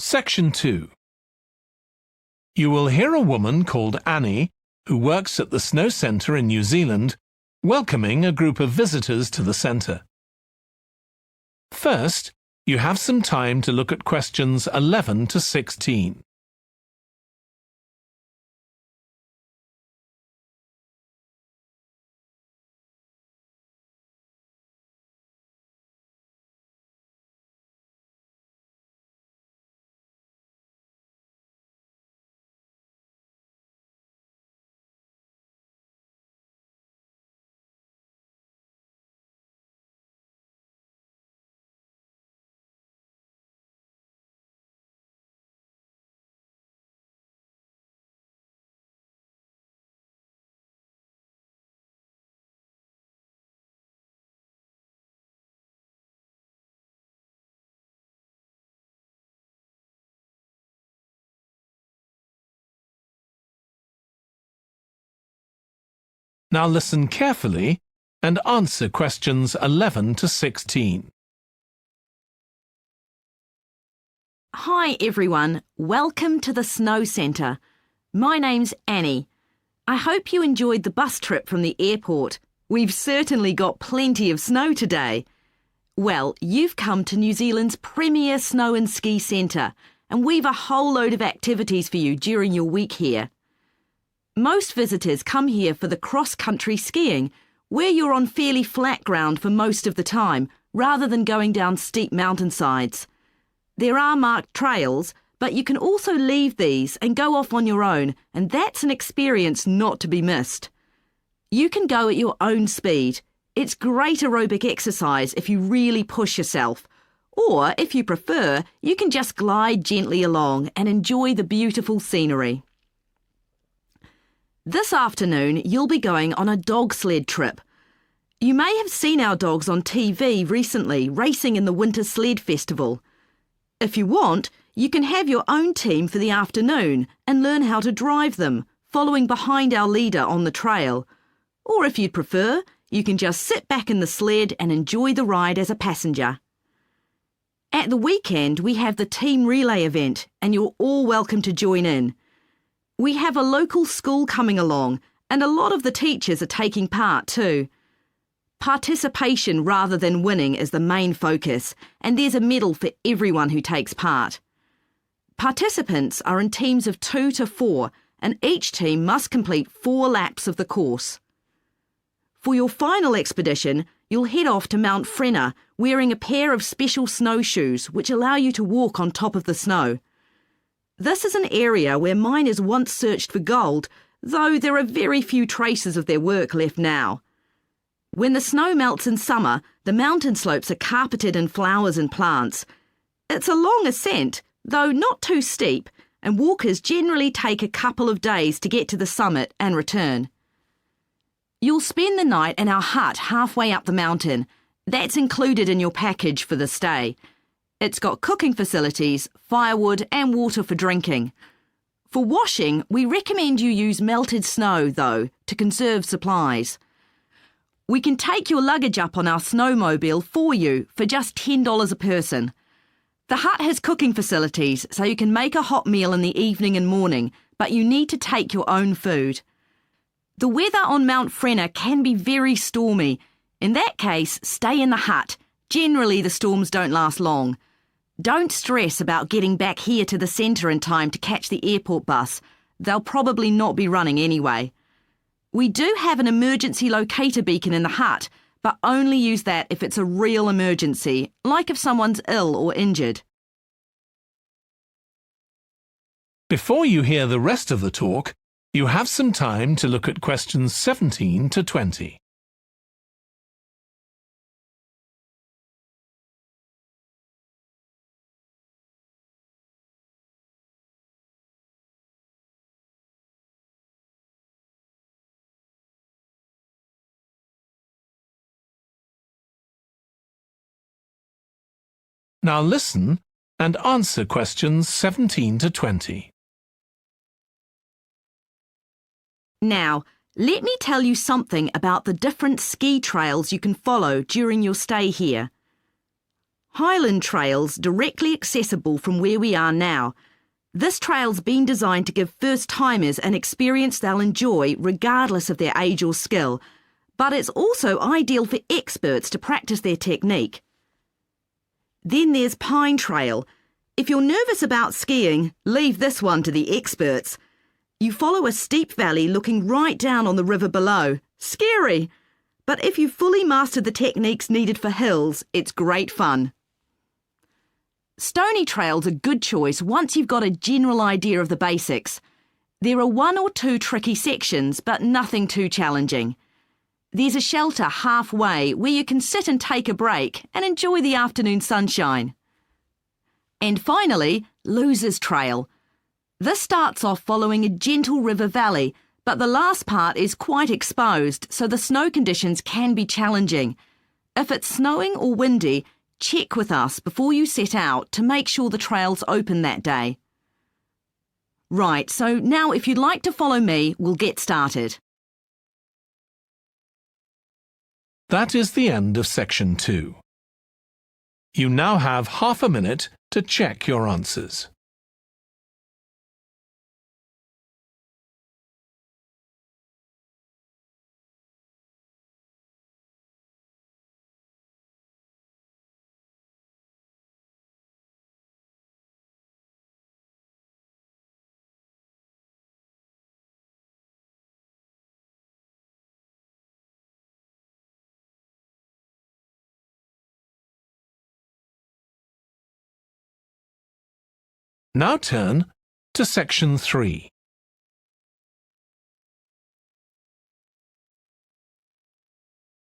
Section 2. You will hear a woman called Annie, who works at the snow centre in New Zealand, welcoming a group of visitors to the centre. First, you have some time to look at questions 11 to 16. Now listen carefully and answer questions 11 to 16. Hi everyone, welcome to the Snow Centre. My name's Annie. I hope you enjoyed the bus trip from the airport. We've certainly got plenty of snow today. Well, you've come to New Zealand's premier snow and ski centre, and we've a whole load of activities for you during your week here. Most visitors come here for the cross-country skiing, where you're on fairly flat ground for most of the time, rather than going down steep mountainsides. There are marked trails, but you can also leave these and go off on your own, and that's an experience not to be missed. You can go at your own speed. It's great aerobic exercise if you really push yourself. Or, if you prefer, you can just glide gently along and enjoy the beautiful scenery. This afternoon, you'll be going on a dog sled trip. You may have seen our dogs on TV recently racing in the Winter Sled Festival. If you want, you can have your own team for the afternoon and learn how to drive them, following behind our leader on the trail. Or if you'd prefer, you can just sit back in the sled and enjoy the ride as a passenger. At the weekend, we have the team relay event, and you're all welcome to join in. We have a local school coming along, and a lot of the teachers are taking part too. Participation rather than winning is the main focus, and there's a medal for everyone who takes part. Participants are in teams of 2 to 4, and each team must complete 4 laps of the course. For your final expedition, you'll head off to Mount Frenna wearing a pair of special snowshoes which allow you to walk on top of the snow. This is an area where miners once searched for gold, though there are very few traces of their work left now. When the snow melts in summer, the mountain slopes are carpeted in flowers and plants. It's a long ascent, though not too steep, and walkers generally take a couple of days to get to the summit and return. You'll spend the night in our hut halfway up the mountain. That's included in your package for the stay. It's got cooking facilities, firewood and water for drinking. For washing, we recommend you use melted snow, though, to conserve supplies. We can take your luggage up on our snowmobile for you for just $10 a person. The hut has cooking facilities, so you can make a hot meal in the evening and morning, but you need to take your own food. The weather on Mount Frenna can be very stormy. In that case, stay in the hut. Generally, the storms don't last long. Don't stress about getting back here to the centre in time to catch the airport bus. They'll probably not be running anyway. We do have an emergency locator beacon in the hut, but only use that if it's a real emergency, like if someone's ill or injured. Before you hear the rest of the talk, you have some time to look at questions 17 to 20. Now listen and answer questions 17 to 20. Now, let me tell you something about the different ski trails you can follow during your stay here. Highland Trail's directly accessible from where we are now. This trail's been designed to give first-timers an experience they'll enjoy regardless of their age or skill, but it's also ideal for experts to practice their technique. Then there's Pine Trail. If you're nervous about skiing, leave this one to the experts. You follow a steep valley looking right down on the river below. Scary! But if you've fully mastered the techniques needed for hills, it's great fun. Stony Trail's a good choice once you've got a general idea of the basics. There are 1 or 2 tricky sections, but nothing too challenging. There's a shelter halfway where you can sit and take a break and enjoy the afternoon sunshine. And finally, Losers Trail. This starts off following a gentle river valley, but the last part is quite exposed, so the snow conditions can be challenging. If it's snowing or windy, check with us before you set out to make sure the trail's open that day. Right, so now if you'd like to follow me, we'll get started. That is the end of section 2. You now have half a minute to check your answers. Now turn to section 3.